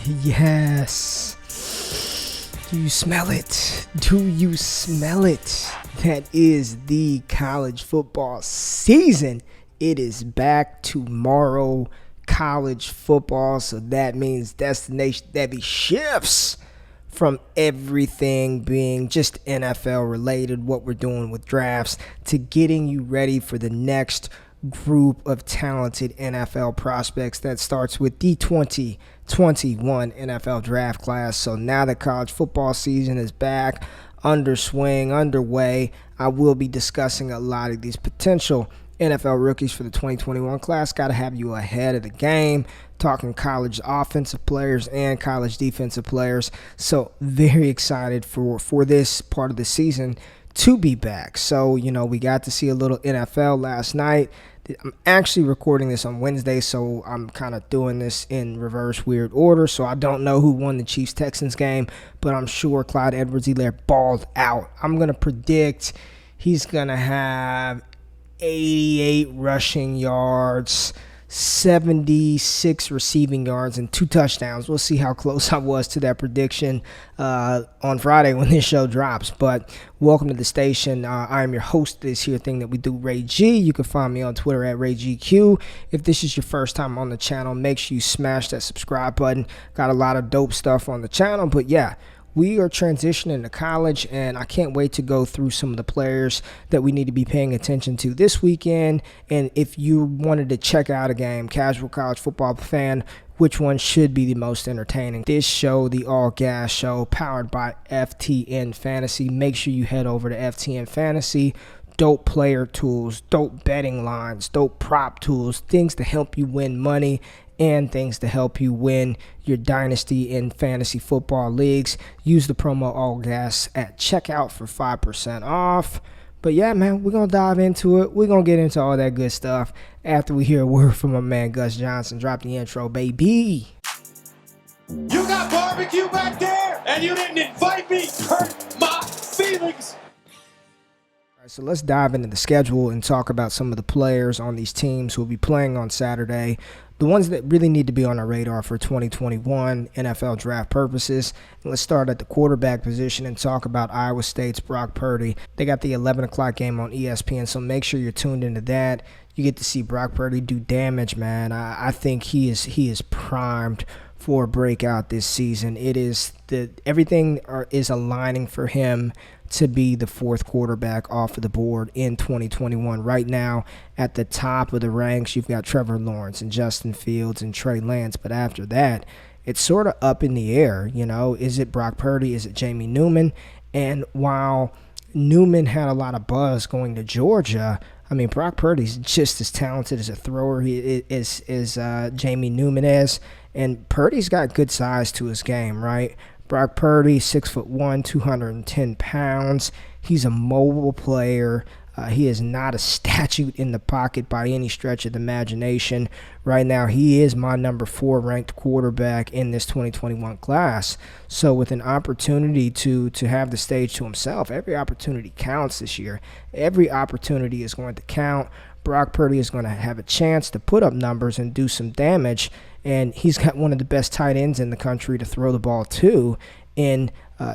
Yes. Do you smell it? Do you smell it? That is the college football season. It is back tomorrow, college football. So that means Destination Devy shifts from everything being just NFL related, what we're doing with drafts, to getting you ready for the next group of talented NFL prospects that starts with the 2021 NFL draft class. So now the college football season is back, underway. I will be discussing a lot of these potential NFL rookies for the 2021 class. Got to have you ahead of the game, talking college offensive players and college defensive players. So very excited for this part of the season to be back. So, we got to see a little NFL last night. I'm actually recording this on Wednesday, so I'm kind of doing this in reverse weird order. So I don't know who won the Chiefs-Texans game, but I'm sure Clyde Edwards-Helaire balled out. I'm going to predict he's going to have 88 rushing yards, 76 receiving yards, and 2 touchdowns. We'll see how close I was to that prediction on Friday when this show drops. But welcome to the station. I am your host of this here thing that we do, Ray G. You can find me on Twitter at RayGQ. If this is your first time on the channel, make sure you smash that subscribe button. Got a lot of dope stuff on the channel. But yeah, we are transitioning to college, and I can't wait to go through some of the players that we need to be paying attention to this weekend. And if you wanted to check out a game, casual college football fan, which one should be the most entertaining? This show, the All Gas Show, powered by FTN Fantasy. Make sure you head over to FTN Fantasy. Dope player tools, dope betting lines, dope prop tools, things to help you win money, and things to help you win your Dynasty and fantasy football leagues. Use the promo ALLGAS at checkout for 5% off. But yeah, man, we're going to dive into it. We're going to get into all that good stuff after we hear a word from my man Gus Johnson. Drop the intro, baby. You got barbecue back there, and you didn't invite me. Hurt my feelings. So let's dive into the schedule and talk about some of the players on these teams who will be playing on Saturday, the ones that really need to be on our radar for 2021 NFL draft purposes. And let's start at the quarterback position and talk about Iowa State's Brock Purdy. They got the 11 o'clock game on ESPN, so make sure you're tuned into that. You get to see Brock Purdy do damage, man. I think he is primed for a breakout this season. Everything is aligning for him to be the fourth quarterback off of the board in 2021. Right now, at the top of the ranks, you've got Trevor Lawrence and Justin Fields and Trey Lance. But after that, it's sort of up in the air. Is it Brock Purdy? Is it Jamie Newman? And while Newman had a lot of buzz going to Georgia, I mean, Brock Purdy's just as talented as a thrower as Jamie Newman is. And Purdy's got good size to his game, right? Brock Purdy, 6'1", 210 pounds. He's a mobile player. He is not a statue in the pocket by any stretch of the imagination. Right now, he is my number 4 ranked quarterback in this 2021 class. So with an opportunity to have the stage to himself, every opportunity counts this year. Every opportunity is going to count. Brock Purdy is going to have a chance to put up numbers and do some damage. And he's got one of the best tight ends in the country to throw the ball to in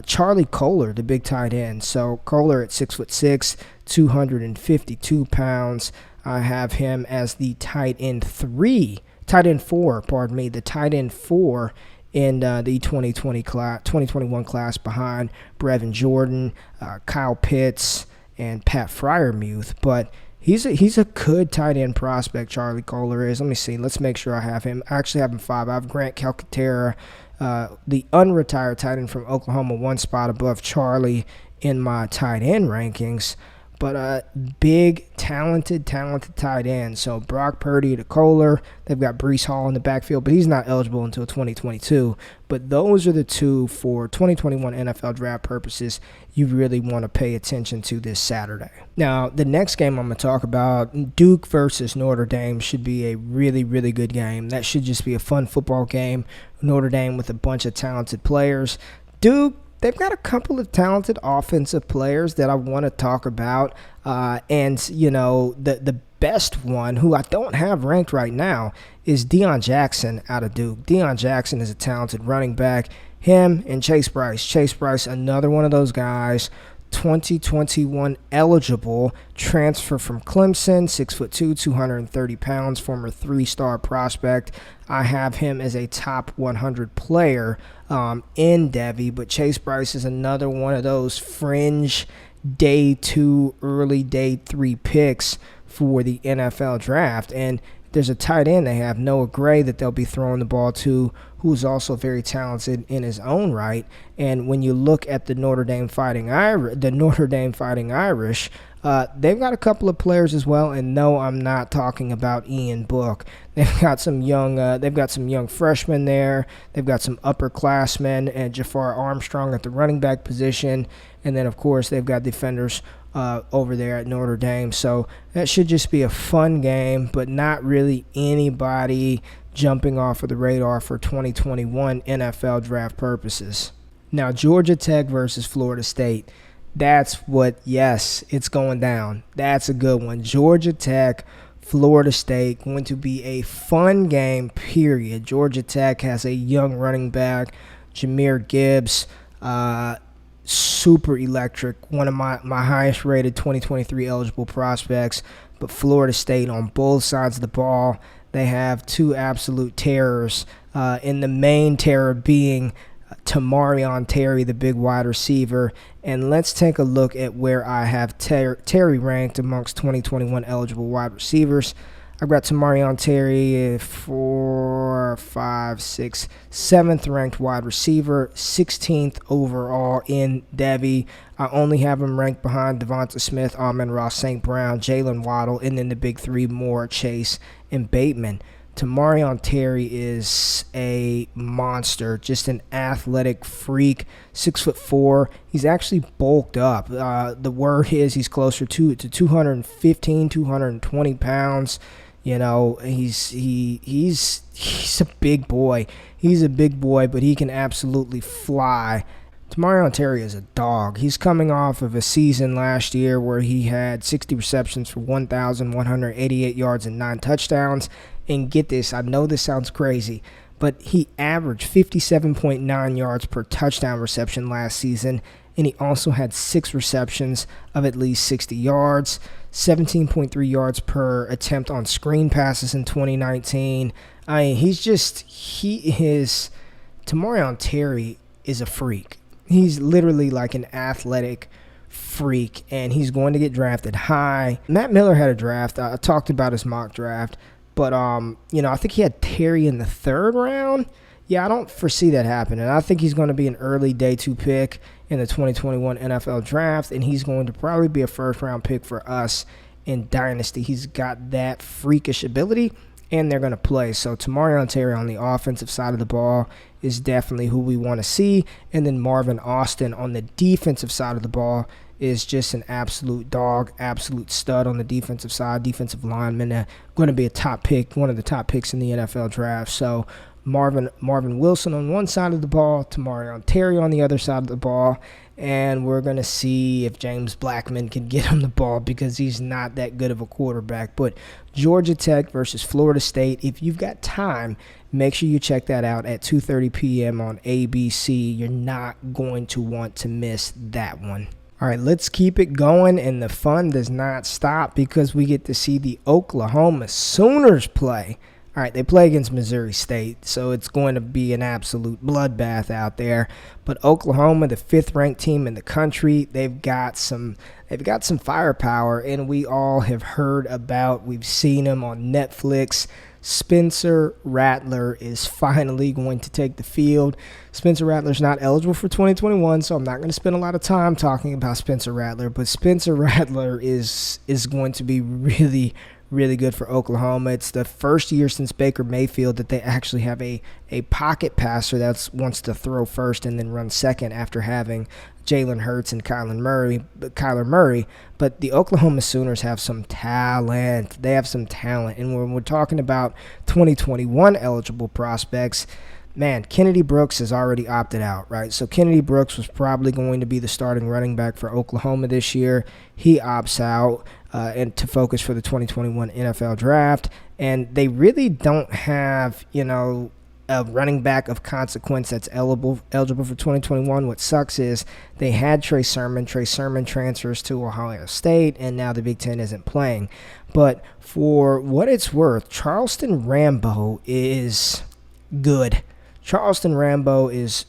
Charlie Kolar, the big tight end. So Kolar at 6'6", 252 pounds. I have him as the tight end 4 in the 2021 class behind Brevin Jordan, Kyle Pitts, and Pat Freiermuth. But he's a good tight end prospect, Charlie Kolar is. Let me see. Let's make sure I have him. I actually have him 5. I have Grant Calcaterra, the unretired tight end from Oklahoma, 1 spot above Charlie in my tight end rankings. But big, talented tight end. So Brock Purdy to Kolar. They've got Breece Hall in the backfield, but he's not eligible until 2022. But those are the two for 2021 NFL draft purposes you really want to pay attention to this Saturday. Now, the next game I'm going to talk about, Duke versus Notre Dame, should be a really, really good game. That should just be a fun football game. Notre Dame with a bunch of talented players. Duke, they've got a couple of talented offensive players that I want to talk about. And, the best one, who I don't have ranked right now, is Deion Jackson out of Duke. Deion Jackson is a talented running back. Him and Chase Bryce. Chase Bryce, another one of those guys, 2021 eligible, transfer from Clemson, 6'2", 230 pounds, former 3-star prospect. I have him as a top 100 player in Devy, but Chase Bryce is another one of those fringe day 2, early day 3 picks for the NFL draft. And there's a tight end they have, Noah Gray, that they'll be throwing the ball to, who's also very talented in his own right. And when you look at the Notre Dame Fighting Irish, they've got a couple of players as well. And no, I'm not talking about Ian Book. They've got some young freshmen there. They've got some upperclassmen and Jafar Armstrong at the running back position. And then, of course, they've got defenders over there at Notre Dame. So that should just be a fun game, but not really anybody jumping off of the radar for 2021 NFL draft purposes. Now, Georgia Tech versus Florida State. It's going down. That's a good one. Georgia Tech, Florida State, going to be a fun game, period. Georgia Tech has a young running back, Jahmyr Gibbs, super electric, one of my highest rated 2023 eligible prospects. But Florida State, on both sides of the ball, they have two absolute terrors, in the main terror being Tamorrion Terry, the big wide receiver. And let's take a look at where I have Terry ranked amongst 2021 eligible wide receivers. I've got Tamorrion Terry, 4, 5, 6, 7th ranked wide receiver, 16th overall in Devy. I only have him ranked behind Devonta Smith, Amon-Ra St. Brown, Jalen Waddle, and then the big three, Moore, Chase, and Bateman. Tamorrion Terry is a monster, just an athletic freak, 6'4". He's actually bulked up. The word is he's closer to 215, 220 pounds. You know, he's a big boy. He's a big boy, but he can absolutely fly. Tamorrion Terry is a dog. He's coming off of a season last year where he had 60 receptions for 1,188 yards and 9 touchdowns. And get this, I know this sounds crazy, but he averaged 57.9 yards per touchdown reception last season, and he also had 6 receptions of at least 60 yards, 17.3 yards per attempt on screen passes in 2019. Tamorrion Terry is a freak. He's literally like an athletic freak, and he's going to get drafted high. Matt Miller had a draft. I talked about his mock draft, but I think he had Terry in the 3rd round. Yeah, I don't foresee that happening. I think he's going to be an early day 2 pick in the 2021 NFL draft, and he's going to probably be a 1st-round pick for us in Dynasty. He's got that freakish ability, and they're going to play. So Tamorrion Terry on the offensive side of the ball is definitely who we want to see. And then Marvin Austin on the defensive side of the ball is just an absolute dog, absolute stud on the defensive side, defensive lineman, going to be a top pick, one of the top picks in the NFL draft. So Marvin Wilson on one side of the ball, Tamorrion Terry on the other side of the ball, and we're going to see if James Blackman can get him the ball because he's not that good of a quarterback. But Georgia Tech versus Florida State, if you've got time, make sure you check that out at 2:30 p.m. on ABC. You're not going to want to miss that one. All right, let's keep it going, and the fun does not stop because we get to see the Oklahoma Sooners play. All right, they play against Missouri State, so it's going to be an absolute bloodbath out there. But Oklahoma, the 5th-ranked team in the country, they've got some firepower, and we all have heard about. We've seen them on Netflix. Spencer Rattler is finally going to take the field. Spencer Rattler's not eligible for 2021, so I'm not going to spend a lot of time talking about Spencer Rattler. But Spencer Rattler is going to be really, really good for Oklahoma. It's the first year since Baker Mayfield that they actually have a pocket passer that wants to throw first and then run second after having Jalen Hurts and Kyler Murray. But the Oklahoma Sooners have some talent. They have some talent. And when we're talking about 2021 eligible prospects, man, Kennedy Brooks has already opted out, right? So Kennedy Brooks was probably going to be the starting running back for Oklahoma this year. He opts out. and to focus for the 2021 NFL Draft. And they really don't have, a running back of consequence that's eligible for 2021. What sucks is they had Trey Sermon. Trey Sermon transfers to Ohio State, and now the Big Ten isn't playing. But for what it's worth, Charleston Rambo is good. Charleston Rambo is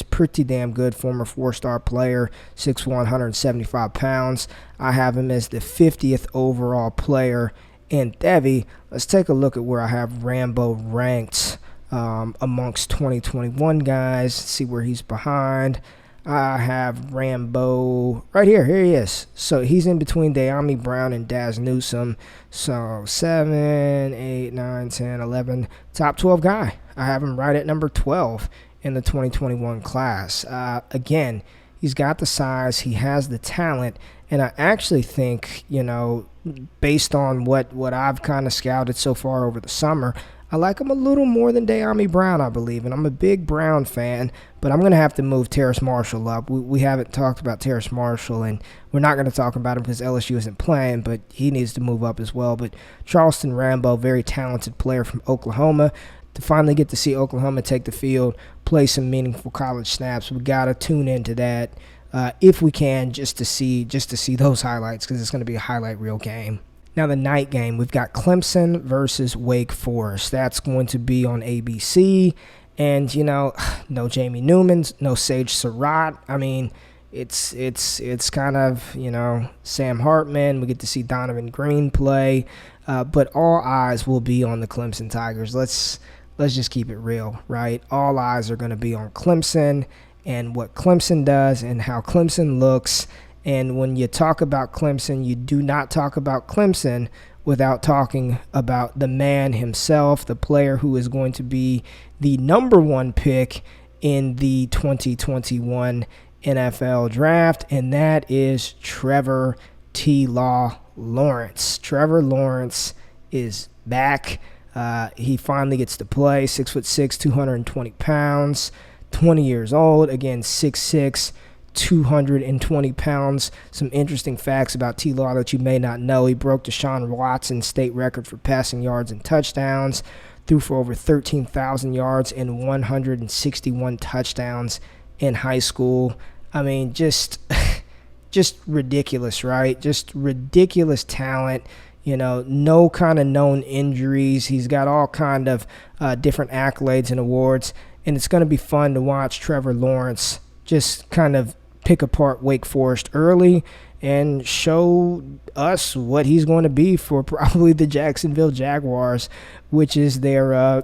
pretty damn good. Former 4-star player, 6'1", 175 pounds. I have him as the 50th overall player in Devy. Let's take a look at where I have Rambo ranked amongst 2021 guys. See where he's behind. I have Rambo right here. Here he is. So he's in between De'Ami Brown and Daz Newsome. So 7, 8, 9, 10, 11. Top 12 guy. I have him right at number 12 in the 2021 class. Again, he's got the size. He has the talent. And I actually think, based on what I've kind of scouted so far over the summer, I like him a little more than De'Ami Brown, I believe. And I'm a big Brown fan, but I'm going to have to move Terrace Marshall up. We haven't talked about Terrace Marshall, and we're not going to talk about him because LSU isn't playing, but he needs to move up as well. But Charleston Rambo, very talented player from Oklahoma. To finally get to see Oklahoma take the field, play some meaningful college snaps, we got to tune into that if we can, just to see those highlights, because it's going to be a highlight reel game. Now the night game, we've got Clemson versus Wake Forest. That's going to be on ABC. And, no Jamie Newman, no Sage Surratt. I mean, it's kind of, Sam Hartman. We get to see Donovan Green play. But all eyes will be on the Clemson Tigers. Let's just keep it real, right? All eyes are going to be on Clemson and what Clemson does and how Clemson looks. And when you talk about Clemson, you do not talk about Clemson without talking about the man himself, the player who is going to be the number one pick in the 2021 NFL Draft, and that is Trevor T. Law Lawrence. Trevor Lawrence is back. He finally gets to play. 6'6", 220 pounds, 20 years old. Again, 6'6", 220 pounds. Some interesting facts about T. Law that you may not know. He broke Deshaun Watson's state record for passing yards and touchdowns, threw for over 13,000 yards and 161 touchdowns in high school. I mean, just ridiculous, right? Just ridiculous talent. No kind of known injuries. He's got all kind of different accolades and awards, and it's going to be fun to watch Trevor Lawrence just kind of pick apart Wake Forest early and show us what he's going to be for probably the Jacksonville Jaguars, which is their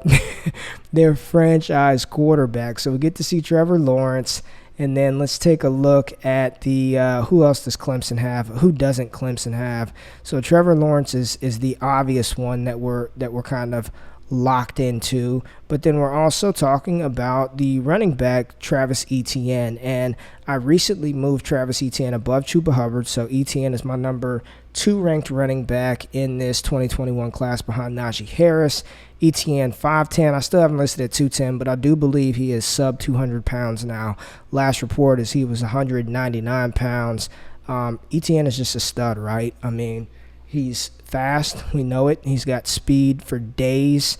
their franchise quarterback. So we get to see Trevor Lawrence. And then let's take a look at the who else does Clemson have? Who doesn't Clemson have? So Trevor Lawrence is the obvious one that we're kind of locked into. But then we're also talking about the running back, Travis Etienne. And I recently moved Travis Etienne above Chuba Hubbard. So Etienne is my number 2 ranked running back in this 2021 class behind Najee Harris. Etienne 5'10". I still haven't listed at 210, but I do believe he is sub 200 pounds now. Last report is he was 199 pounds. Etienne is just a stud, right? I mean, he's fast. We know it. He's got speed for days.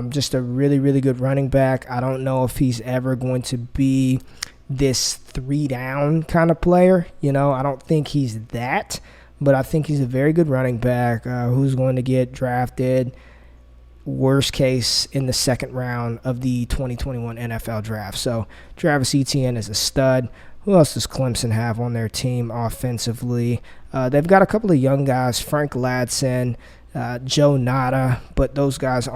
Just a really, really good running back. I don't know if he's ever going to be this 3-down kind of player. I don't think he's that, but I think he's a very good running back who's going to get drafted, worst case, in the second round of the 2021 NFL Draft. So Travis Etienne is a stud. Who else does Clemson have on their team offensively? They've got a couple of young guys, Frank Ladson, Joe Nada, but those guys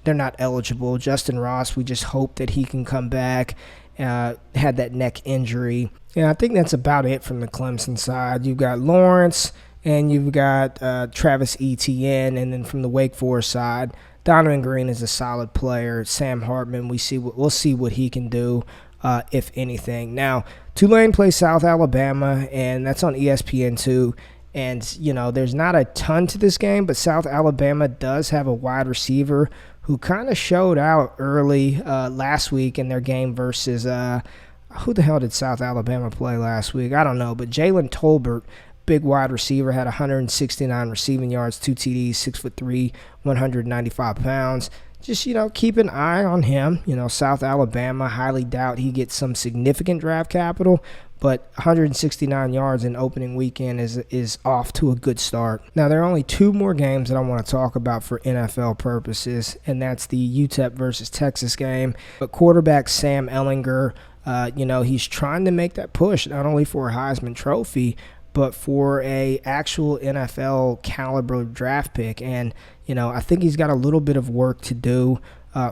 they're not eligible. Justin Ross, we just hope that he can come back. Had that neck injury. And I think that's about it from the Clemson side. You've got Lawrence and you've got Travis Etienne, and then from the Wake Forest side, Donovan Green is a solid player. Sam Hartman, we'll see what he can do, if anything. Now, Tulane plays South Alabama, and that's on ESPN2. And, there's not a ton to this game, but South Alabama does have a wide receiver who kind of showed out early last week in their game versus who the hell did South Alabama play last week? I don't know, but Jalen Tolbert big wide receiver, had 169 receiving yards, 2 TDs, 6'3", 195 pounds. Just, keep an eye on him. South Alabama, highly doubt he gets some significant draft capital, but 169 yards in opening weekend is off to a good start. Now, there are only 2 more games that I want to talk about for NFL purposes, and that's the UTEP versus Texas game. But quarterback Sam Ehlinger, he's trying to make that push, not only for a Heisman Trophy, but for a actual NFL caliber draft pick. And, I think he's got a little bit of work to do.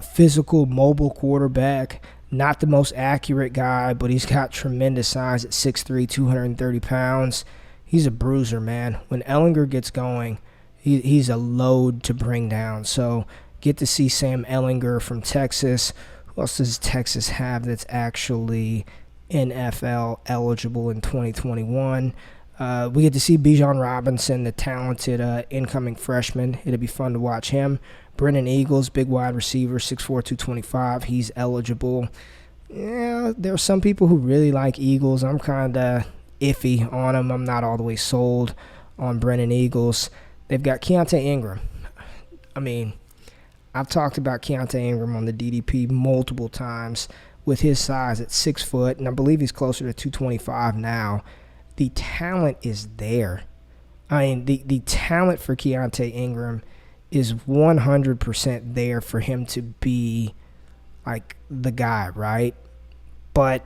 Physical, mobile quarterback, not the most accurate guy, but he's got tremendous size at 6'3", 230 pounds. He's a bruiser, man. When Ehlinger gets going, he's a load to bring down. So get to see Sam Ehlinger from Texas. Who else does Texas have that's actually NFL eligible in 2021? We get to see Bijan Robinson, the talented incoming freshman. It'll be fun to watch him. Brennan Eagles, big wide receiver, 6'4", 225. He's eligible. Yeah, there are some people who really like Eagles. I'm kind of iffy on him. I'm not all the way sold on Brennan Eagles. They've got Keontae Ingram. I mean, I've talked about Keontae Ingram on the DDP multiple times with his size at 6 foot, and I believe he's closer to 225 now. The talent is there. I mean, the talent for Keontae Ingram is 100% there for him to be like the guy, right? But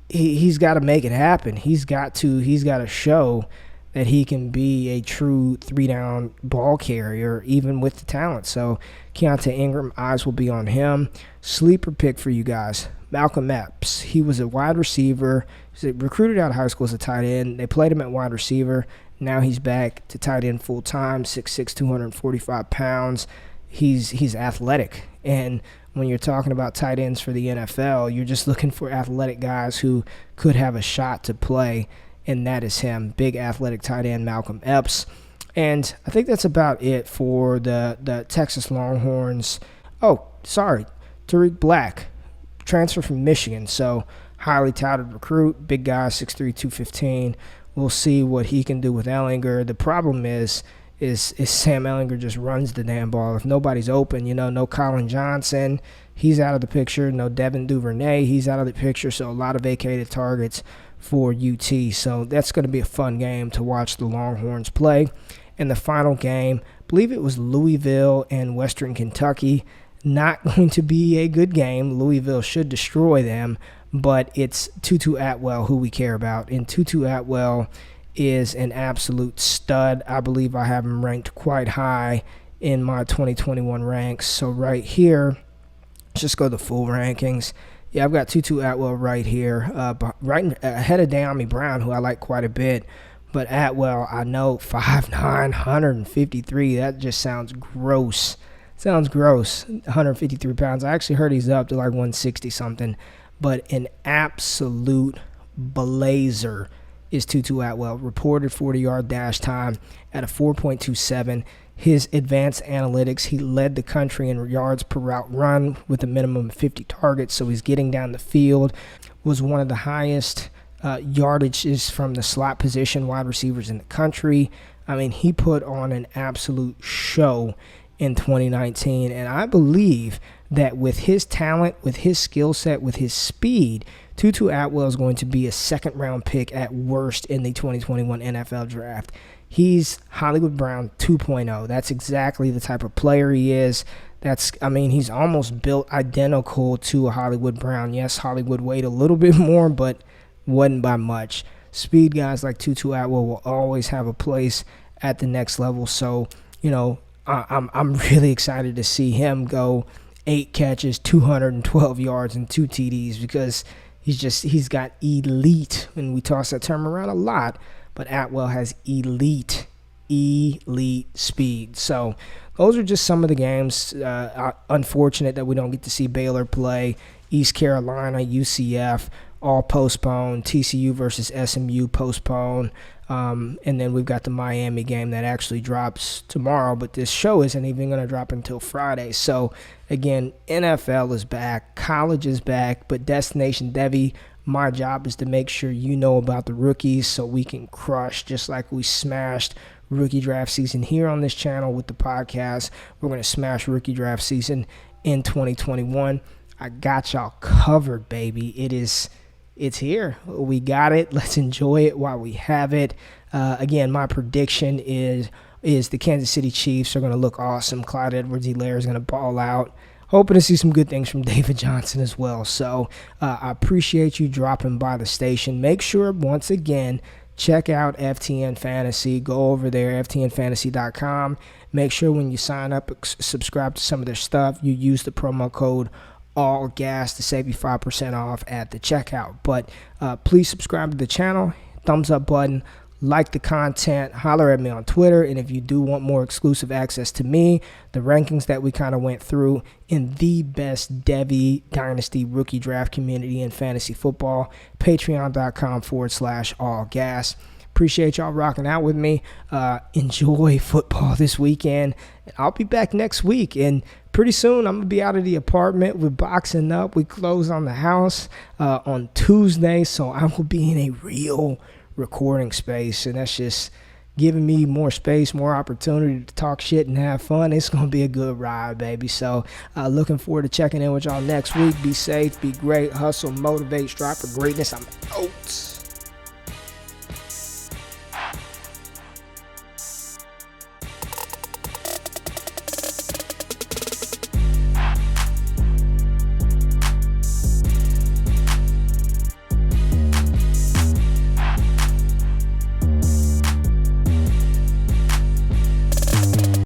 he's got to make it happen. He's got to show that he can be a true 3-down ball carrier, even with the talent. So Keontae Ingram, eyes will be on him. Sleeper pick for you guys, Malcolm Epps. He was a wide receiver. He was recruited out of high school as a tight end. They played him at wide receiver. Now he's back to tight end full time, 6'6", 245 pounds. He's athletic. And when you're talking about tight ends for the NFL, you're just looking for athletic guys who could have a shot to play, and that is him. Big athletic tight end Malcolm Epps. And I think that's about it for the Texas Longhorns. Oh, sorry, Tariq Black, transfer from Michigan. So highly touted recruit, big guy, 6'3", 215. We'll see what he can do with Ehlinger. The problem is Sam Ehlinger just runs the damn ball. If nobody's open, no Colin Johnson, he's out of the picture. No Devin Duvernay, he's out of the picture. So a lot of vacated targets for UT. So that's going to be a fun game to watch the Longhorns play. And the final game, I believe it was Louisville and Western Kentucky. Not going to be a good game. Louisville should destroy them. But it's Tutu Atwell who we care about. And Tutu Atwell is an absolute stud. I believe I have him ranked quite high in my 2021 ranks. So right here, let's just go to full rankings. Yeah, I've got Tutu Atwell right here, right ahead of De'Ami Brown, who I like quite a bit. But Atwell, I know, 5'9", 153. That just sounds gross. Sounds gross, 153 pounds. I actually heard he's up to like 160-something. But an absolute blazer is Tutu Atwell. Reported 40-yard dash time at a 4.27. His advanced analytics, he led the country in yards per route run with a minimum of 50 targets, so he's getting down the field. Was one of the highest yardages from the slot position wide receivers in the country. I mean, he put on an absolute show in 2019, and I believe that with his talent, with his skill set, with his speed, Tutu Atwell is going to be a second-round pick at worst in the 2021 NFL Draft. He's Hollywood Brown 2.0. That's exactly the type of player he is. He's almost built identical to a Hollywood Brown. Yes, Hollywood weighed a little bit more, but wasn't by much. Speed guys like Tutu Atwell will always have a place at the next level. So, I'm really excited to see him go 8 catches, 212 yards, and 2 TDs because he's got elite, and we toss that term around a lot, but Atwell has elite speed. So those are just some of the games. Unfortunate that we don't get to see Baylor play. East Carolina, UCF, all postponed. TCU versus SMU postponed. And then we've got the Miami game that actually drops tomorrow, but this show isn't even going to drop until Friday. So, again, NFL is back, college is back, but Destination Devy My job is to make sure you know about the rookies so we can crush just like we smashed rookie draft season here on this channel with the podcast. We're going to smash rookie draft season in 2021. I got y'all covered, baby. It's here. We got it. Let's enjoy it while we have it. Again, my prediction is the Kansas City Chiefs are going to look awesome. Clyde Edwards-Helaire is going to ball out. Hoping to see some good things from David Johnson as well. So I appreciate you dropping by the station. Make sure, once again, check out FTN Fantasy. Go over there, ftnfantasy.com. Make sure when you sign up, subscribe to some of their stuff, you use the promo code ALLGAS to save you 5% off at the checkout. But please subscribe to the channel, thumbs up button, like the content, holler at me on Twitter, and if you do want more exclusive access to me, the rankings that we kind of went through in the best Devy Dynasty rookie draft community in fantasy football, patreon.com/allgas. Appreciate y'all rocking out with me. Enjoy football this weekend. I'll be back next week, and pretty soon I'm going to be out of the apartment. We're boxing up. We close on the house on Tuesday, so I will be in a real recording space, and that's just giving me more space, more opportunity to talk shit and have fun. It's gonna be a good ride, baby. So looking forward to checking in with y'all next week. Be safe, be great, hustle, motivate, strive for greatness. I'm out.